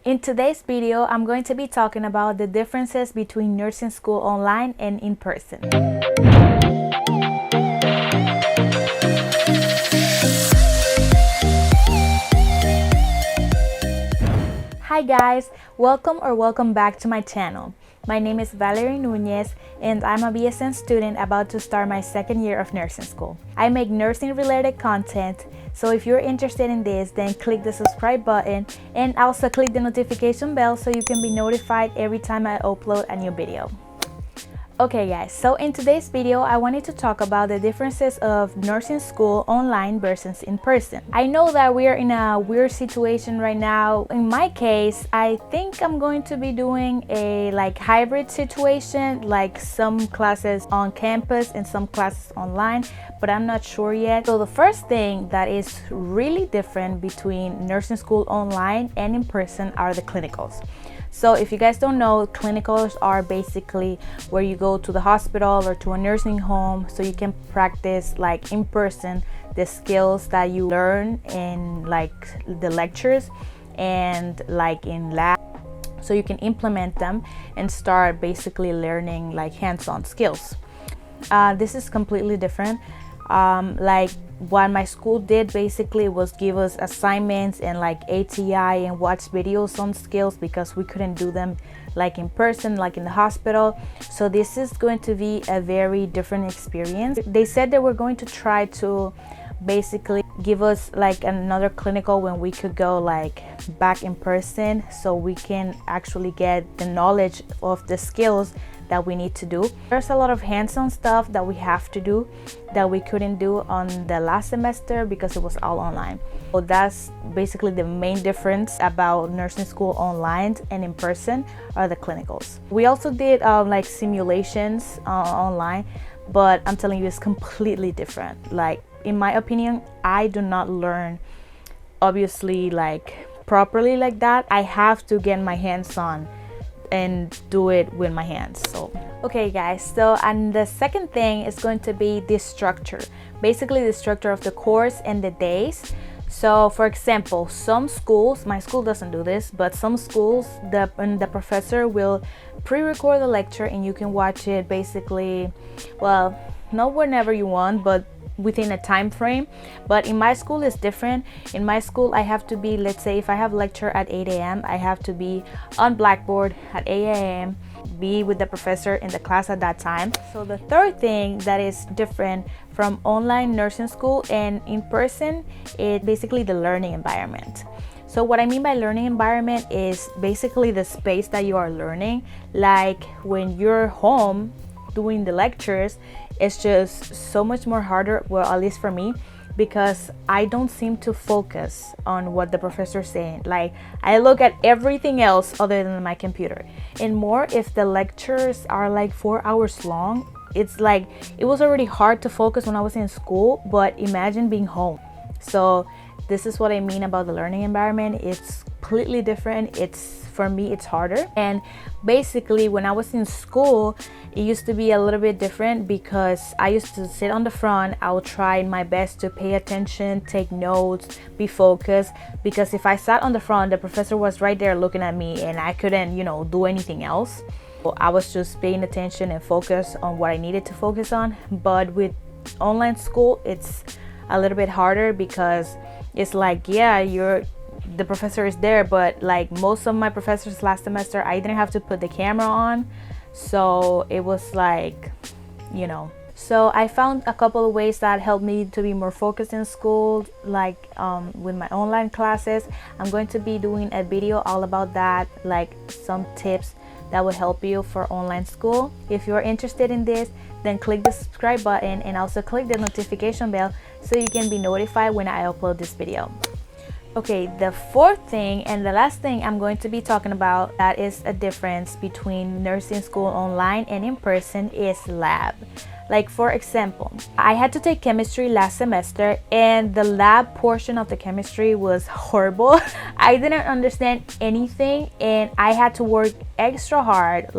In today's video, I'm going to be talking about the differences between nursing school online and in person. Hi guys, welcome back to my channel. My name is Valery Nunez and I'm a BSN student about to start my second year of nursing school. I make nursing related content, so if you're interested in this, then click the subscribe button and also click the notification bell so you can be notified every time I upload a new video. Okay guys, so in today's video, I wanted to talk about the differences of nursing school online versus in person. I know that we are in a weird situation right now. In my case, I think I'm going to be doing a hybrid situation, like some classes on campus and some classes online, but I'm not sure yet. So the first thing that is really different between nursing school online and in person are the clinicals. So if you guys don't know, clinicals are basically where you go to the hospital or to a nursing home so you can practice in person the skills that you learn in the lectures and in lab, so you can implement them and start basically learning hands-on skills. This is completely different. What my school did basically was give us assignments and ATI and watch videos on skills because we couldn't do them in person, in the hospital. So this is going to be a very different experience. They said they were going to try to basically give us another clinical when we could go back in person, so we can actually get the knowledge of the skills that we need to do. There's a lot of hands-on stuff that we have to do that we couldn't do on the last semester because it was all online. So that's basically the main difference about nursing school online and in person are the clinicals. We also did simulations online, but I'm telling you, it's completely different. In my opinion, I do not learn obviously properly like that. I have to get my hands on and do it with my hands. So okay guys, so and the second thing is going to be the structure, basically the structure of the course and the days. So for example, some schools, my school doesn't do this, but some schools the professor will pre-record the lecture and you can watch it basically, well, not whenever you want, but within a time frame. But in my school it's different. In my school I have to be, let's say if I have lecture at 8 a.m. I have to be on Blackboard at 8 a.m. be with the professor in the class at that time. So the third thing that is different from online nursing school and in person is basically the learning environment. So what I mean by learning environment is basically the space that you are learning. When you're home doing the lectures, it's just so much more harder, well, at least for me, because I don't seem to focus on what the professor's saying. I look at everything else other than my computer. And more if the lectures are 4 hours long, it's it was already hard to focus when I was in school, but imagine being home. So this is what I mean about the learning environment. It's completely different. For me, it's harder. And basically when I was in school, it used to be a little bit different because I used to sit on the front. I would try my best to pay attention, take notes, be focused, because if I sat on the front, the professor was right there looking at me and I couldn't, do anything else. So I was just paying attention and focus on what I needed to focus on. But with online school, it's a little bit harder because it's the professor is there, but most of my professors last semester, I didn't have to put the camera on, so it was So I found a couple of ways that helped me to be more focused in school, with my online classes. I'm going to be doing a video all about that, some tips that will help you for online school. If you're interested in this, then click the subscribe button and also click the notification bell so you can be notified when I upload this video. Okay, the fourth thing and the last thing I'm going to be talking about that is a difference between nursing school online and in person is lab. For example, I had to take chemistry last semester and the lab portion of the chemistry was horrible. I didn't understand anything and I had to work extra hard,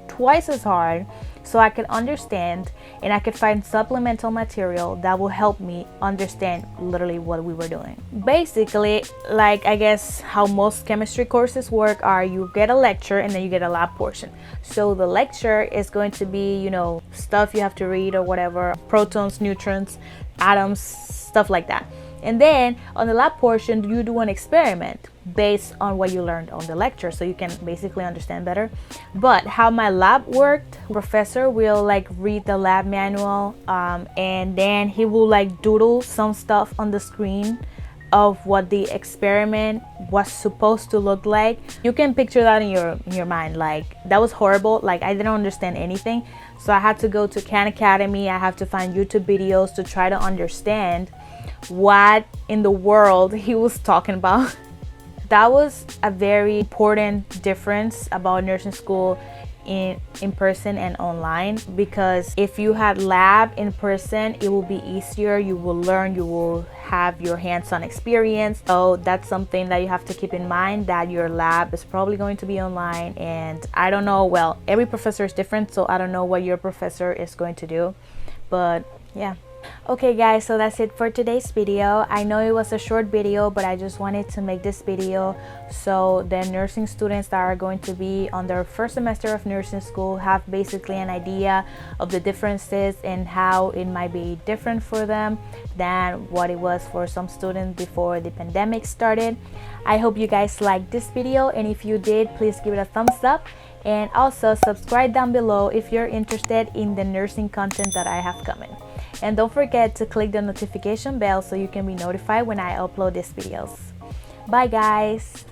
twice as hard, so I could understand and I could find supplemental material that will help me understand literally what we were doing. Basically, like I guess how most chemistry courses work are you get a lecture and then you get a lab portion. So the lecture is going to be, you know, stuff you have to read or whatever, protons, neutrons, atoms, stuff like that. And then on the lab portion, you do an experiment based on what you learned on the lecture, so you can basically understand better. But how my lab worked, professor will like read the lab manual, and then he will like doodle some stuff on the screen of what the experiment was supposed to look like. You can picture that in your mind. Like, that was horrible. Like, I didn't understand anything, so I had to go to Khan Academy. I have to find YouTube videos to try to understand what in the world he was talking about. That was a very important difference about nursing school in person and online, because if you had lab in person, it will be easier. You will learn, you will have your hands-on experience. So that's something that you have to keep in mind, that your lab is probably going to be online. And I don't know, well, every professor is different, so I don't know what your professor is going to do, but yeah. Okay guys, so that's it for today's video. I know it was a short video, but I just wanted to make this video so the nursing students that are going to be on their first semester of nursing school have basically an idea of the differences and how it might be different for them than what it was for some students before the pandemic started. I hope you guys liked this video, and if you did, please give it a thumbs up, and also subscribe down below if you're interested in the nursing content that I have coming. And don't forget to click the notification bell so you can be notified when I upload these videos. Bye guys!